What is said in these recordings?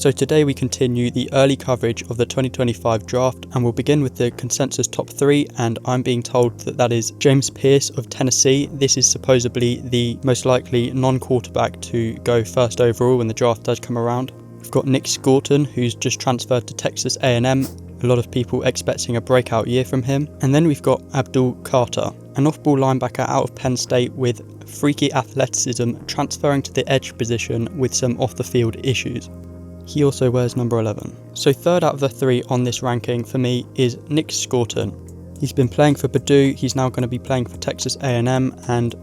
So today we continue the early coverage of the 2025 draft, and we'll begin with the consensus top 3, and I'm being told that is James Pearce of Tennessee. This is supposedly the most likely non-quarterback to go first overall when the draft does come around. We've got Nick Scourton, who's just transferred to Texas A&M. A lot of people expecting a breakout year from him. And then we've got Abdul Carter, an off-ball linebacker out of Penn State with freaky athleticism, transferring to the edge position with some off-the-field issues. He also wears number 11. So third out of the 3 on this ranking for me is Nick Scourton. He's been playing for Purdue, he's now going to be playing for Texas A&M, and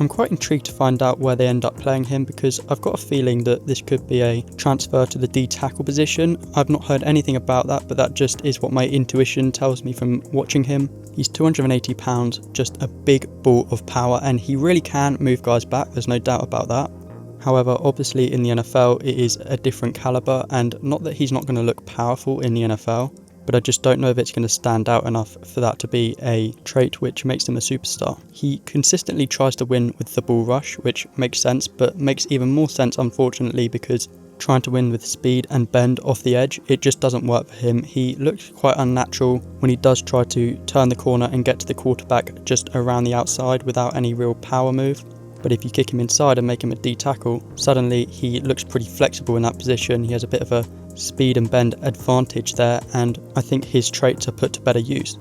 I'm quite intrigued to find out where they end up playing him, because I've got a feeling that this could be a transfer to the D tackle position. I've not heard anything about that, but that just is what my intuition tells me from watching him. He's 280 pounds, just a big ball of power, and he really can move guys back, there's no doubt about that. However, obviously in the NFL it is a different caliber, and not that he's not going to look powerful in the NFL, but I just don't know if it's going to stand out enough for that to be a trait which makes him a superstar. He consistently tries to win with the bull rush, which makes sense, but makes even more sense unfortunately, because trying to win with speed and bend off the edge, it just doesn't work for him. He looks quite unnatural when he does try to turn the corner and get to the quarterback just around the outside without any real power move. But if you kick him inside and make him a D tackle, suddenly he looks pretty flexible in that position. He has a bit of a speed and bend advantage there, and I think his traits are put to better use.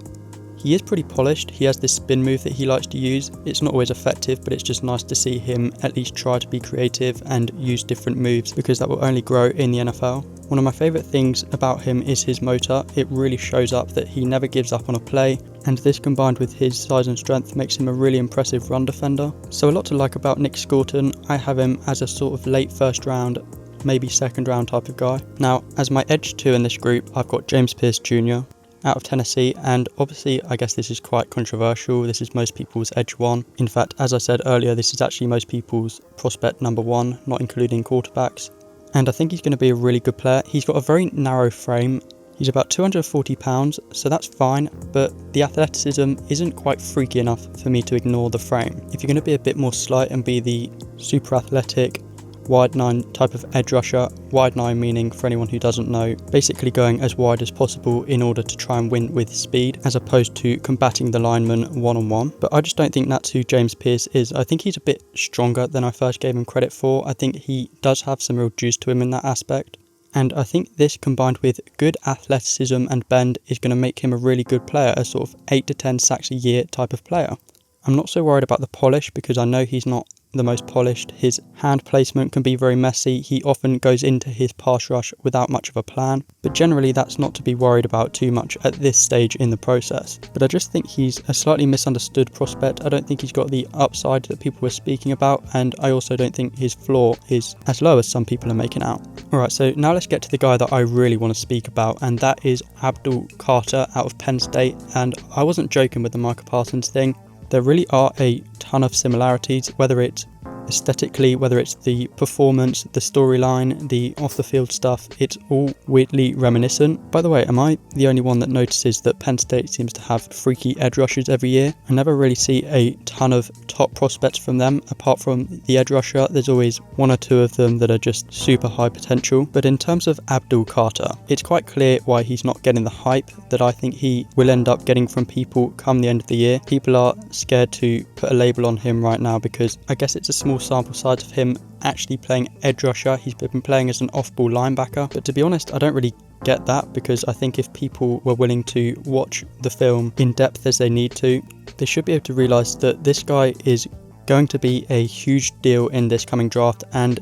He is pretty polished, he has this spin move that he likes to use. It's not always effective, but it's just nice to see him at least try to be creative and use different moves, because that will only grow in the NFL. One of my favourite things about him is his motor. It really shows up that he never gives up on a play, and this combined with his size and strength makes him a really impressive run defender. So a lot to like about Nick Scourton. I have him as a sort of late first round, maybe second round type of guy. Now, as my edge 2 in this group, I've got James Pearce Jr. out of Tennessee, and obviously I guess this is quite controversial. This is most people's edge 1. In fact, as I said earlier, this is actually most people's prospect number 1, not including quarterbacks. And I think he's going to be a really good player. He's got a very narrow frame. He's about 240 pounds, so that's fine, but the athleticism isn't quite freaky enough for me to ignore the frame. If you're going to be a bit more slight and be the super athletic, wide 9 type of edge rusher, wide 9 meaning, for anyone who doesn't know, basically going as wide as possible in order to try and win with speed, as opposed to combating the lineman one-on-one. But I just don't think that's who James Pearce is. I think he's a bit stronger than I first gave him credit for. I think he does have some real juice to him in that aspect. And I think this combined with good athleticism and bend is going to make him a really good player, a sort of 8 to 10 sacks a year type of player. I'm not so worried about the polish, because I know he's not the most polished. His hand placement can be very messy. He often goes into his pass rush without much of a plan, but generally that's not to be worried about too much at this stage in the process. But I just think he's a slightly misunderstood prospect. I don't think he's got the upside that people were speaking about, and I also don't think his floor is as low as some people are making out. Alright, so now let's get to the guy that I really want to speak about, and that is Abdul Carter out of Penn State. And I wasn't joking with the Micah Parsons thing. There really are a ton of similarities, whether it's aesthetically, whether it's the performance, the storyline, the off-the-field stuff. It's all weirdly reminiscent. By the way, am I the only one that notices that Penn State seems to have freaky edge rushers every year? I never really see a ton of top prospects from them. Apart from the edge rusher, there's always 1 or 2 of them that are just super high potential. But in terms of Abdul Carter, it's quite clear why he's not getting the hype that I think he will end up getting from people come the end of the year. People are scared to put a label on him right now, because I guess it's a small sample size of him actually playing edge rusher. He's been playing as an off-ball linebacker, but to be honest, I don't really get that, because I think if people were willing to watch the film in depth as they need to, they should be able to realise that this guy is going to be a huge deal in this coming draft. And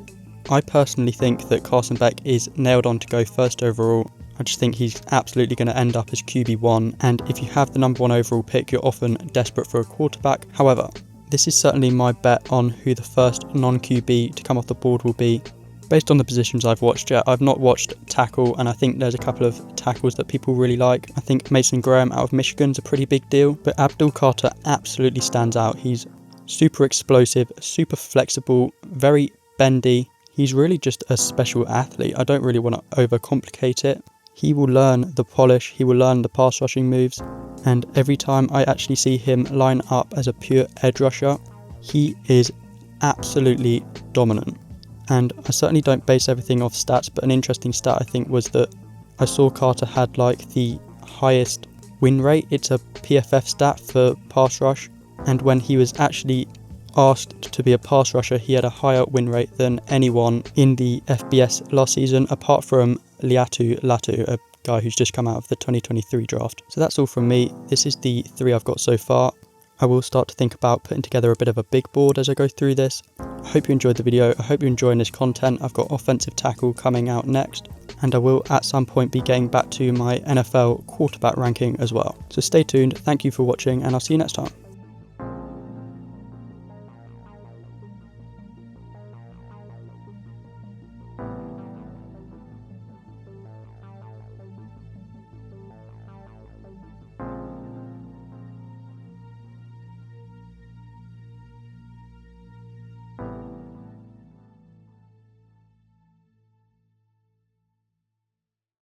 I personally think that Carson Beck is nailed on to go first overall. I just think he's absolutely going to end up as QB1, and if you have the number 1 overall pick, you're often desperate for a quarterback. However, this is certainly my bet on who the first non-QB to come off the board will be. Based on the positions I've watched yet, I've not watched tackle, and I think there's a couple of tackles that people really like. I think Mason Graham out of Michigan's a pretty big deal, but Abdul Carter absolutely stands out. He's super explosive, super flexible, very bendy. He's really just a special athlete. I don't really want to overcomplicate it. He will learn the polish, he will learn the pass rushing moves, and every time I actually see him line up as a pure edge rusher, he is absolutely dominant. And I certainly don't base everything off stats, but an interesting stat I think was that I saw Carter had like the highest win rate. It's a PFF stat for pass rush, and when he was actually asked to be a pass rusher, he had a higher win rate than anyone in the FBS last season, apart from Liatu Latu, a guy who's just come out of the 2023 draft. So that's all from me. This is the 3 I've got so far. I will start to think about putting together a bit of a big board as I go through this. I hope you enjoyed the video. I hope you're enjoying this content. I've got offensive tackle coming out next, and I will at some point be getting back to my NFL quarterback ranking as well. So stay tuned. Thank you for watching, and I'll see you next time.